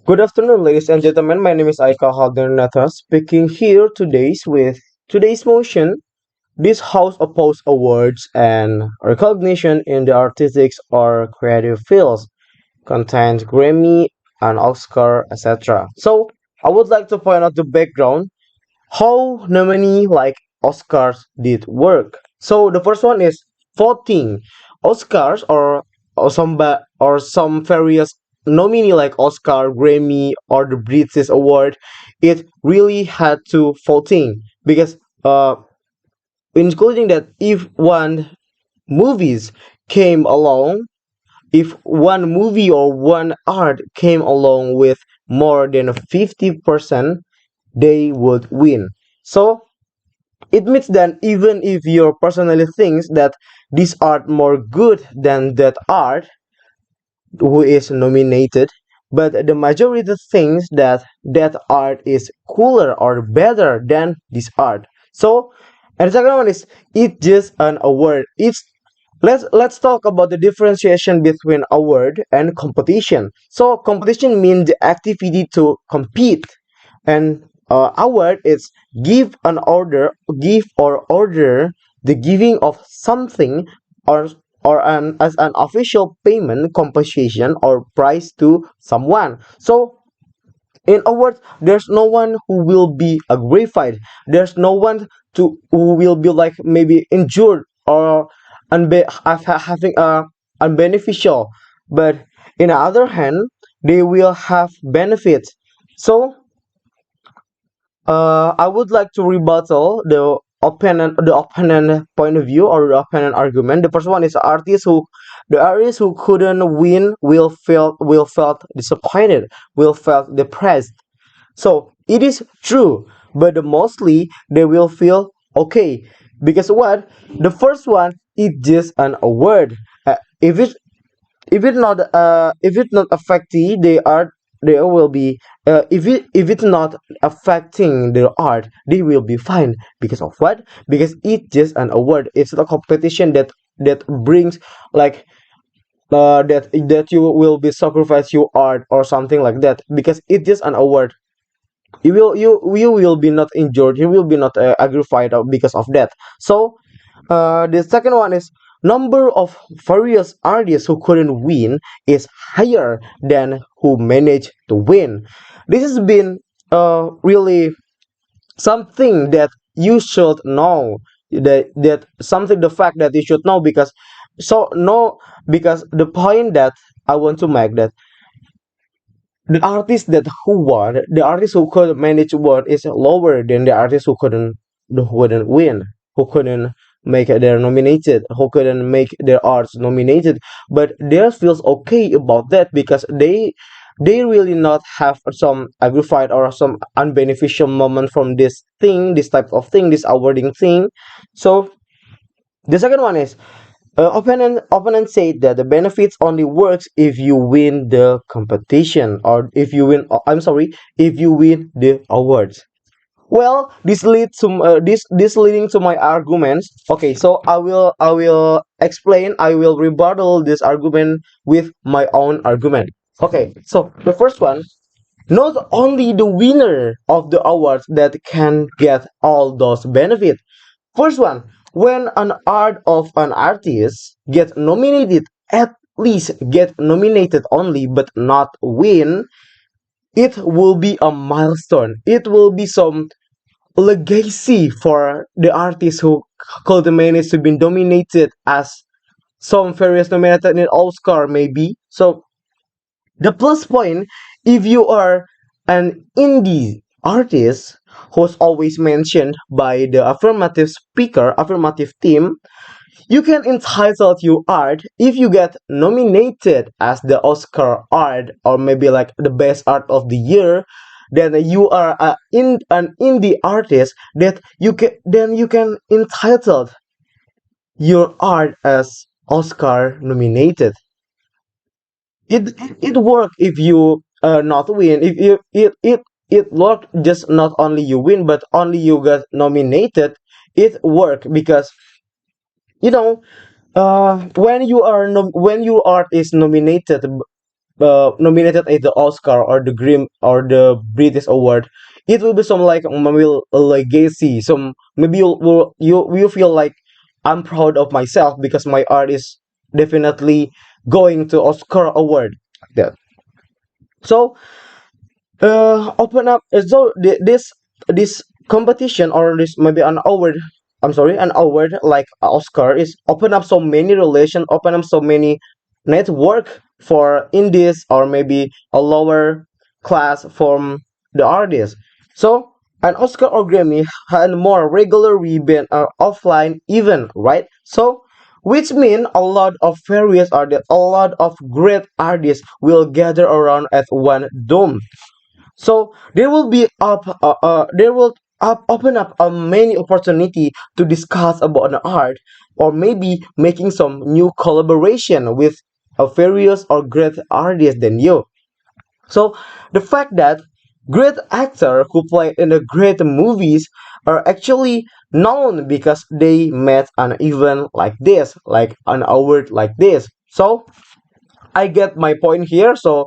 Good afternoon, ladies and gentlemen. My name is Aekal Adinata, speaking here with today's motion. This House oppose awards and recognition in the artistic or creative fields, contains Grammy and Oscar, etc. So I would like to point out the background how many Oscars did work. So the first one is voting. Oscars or some various nominee like Oscar, Grammy, or the British Award. It really had to voting because including that if one movies came along, if one movie or one art came along with more than 50%, they would win. So it means that even if you personally thinks that this art more good than that art who is nominated, but the majority thinks that that art is cooler or better than this art. So, and the second one is it's just an award. Let's talk about the differentiation between award and competition. So competition means the activity to compete, and award is give or order the giving of something or an as an official payment compensation or price to someone. So in awards, there's no one who will be aggrieved. There's no one to who will be like maybe injured or having a unbeneficial. But in the other hand, they will have benefits. So I would like to rebuttal the opponent point of view or the opponent argument. The first one is the artist who couldn't win will felt disappointed, will felt depressed. So it is true, but mostly they will feel okay because what the first one is just an award. If it's not affecting the art, there will be if it's not affecting the art, they will be fine because of what? Because it's just an award. It's a competition that brings like that you will be sacrifice your art or something like that because it's just an award. You will be not injured, you will be not aggravated because of that. So the second one is number of various artists who couldn't win is higher than who managed to win. This has been really something that you should know, that something the fact that you should know because so no because the point that I want to make that the artist who could manage won is lower than the artist who couldn't win, who couldn't make their nominated, who couldn't make their arts nominated. But theirs feels okay about that because they really not have some aggravated or some unbeneficial moment from this thing, this type of thing, this awarding thing. So the second one is opponent said that the benefits only works if you win the competition or if you win. I'm sorry, if you win the awards. Well, this leading to my arguments. Okay, so I will explain. I will rebuttal this argument with my own argument. Okay, so the first one, not only the winner of the awards that can get all those benefits. First one, when an art of an artist get nominated, at least get nominated only but not win, it will be a milestone. It will be some legacy for the artist who could manage to be nominated as some various nominated in Oscar maybe. So the plus point, if you are an indie artist who's always mentioned by the affirmative speaker, affirmative team, you can entitle your art if you get nominated as the Oscar art or maybe like the best art of the year. Then you are an indie artist that you can entitle your art as Oscar nominated. It work if you not win, if you it work just not only you win but only you get nominated. It work because when you are when your art is nominated nominated at the Oscar or the Grim or the British Award, it will be some like maybe a legacy. Some maybe you feel like I'm proud of myself because my art is definitely going to Oscar award like that. So open up so this competition or this maybe an award, I'm sorry, an award like Oscar is open up so many relation, open up so many network for indies or maybe a lower class from the artist. So an Oscar or Grammy had more regular event or offline event, right? So which mean a lot of various artists, a lot of great artists will gather around at one dome. So there will open up a many opportunity to discuss about an art or maybe making some new collaboration with a various or great artists than you. So the fact that great actor who play in the great movies are actually known because they met an event like this, like an award like this. So I get my point here. So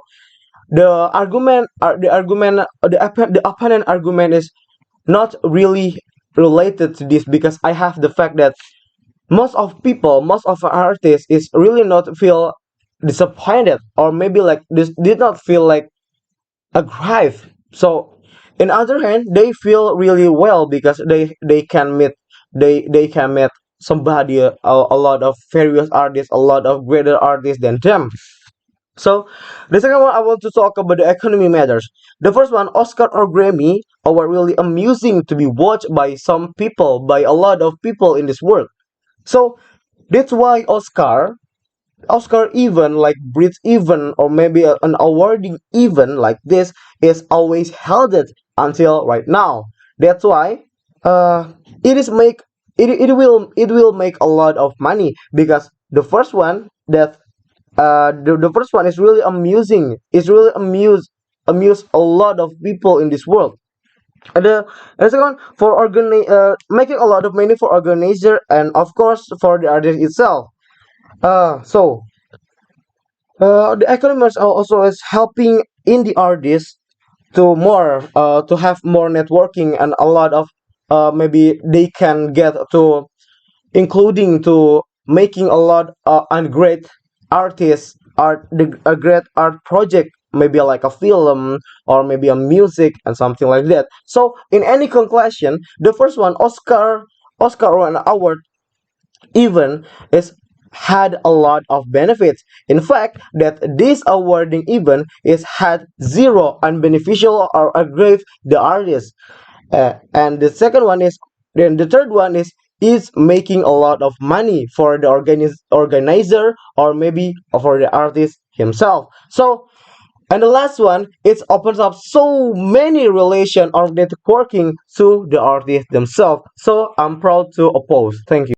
the opponent argument is not really related to this because I have the fact that most of artists is really not feel disappointed or maybe like this did not feel like aggrieved. So in other hand, they feel really well because they can meet they can meet somebody a lot of various artists, a lot of greater artists than them. So the second one I want to talk about the economy matters. The first one, Oscar or Grammy, are really amusing to be watched by some people, by a lot of people in this world. So that's why Oscar even like Brit even or maybe an awarding even like this is always held it until right now. That's why it is make it will make a lot of money because the first one that the first one is really amusing. It's really amuse a lot of people in this world. And the second one for making a lot of money for organizer and of course for the artist itself. So the economics are also is helping indie artists to have more networking and a lot of maybe they can get to including to making a lot and great artists a great art project maybe like a film or maybe a music and something like that. So in any conclusion, the first one Oscar or an award even is had a lot of benefits. In fact, that this awarding even is had zero unbeneficial or aggravate the artist. And the second one is then the third one is making a lot of money for the organizer or maybe for the artist himself. So and the last one it opens up so many relation or networking to the artist themselves. So I'm proud to oppose. Thank you.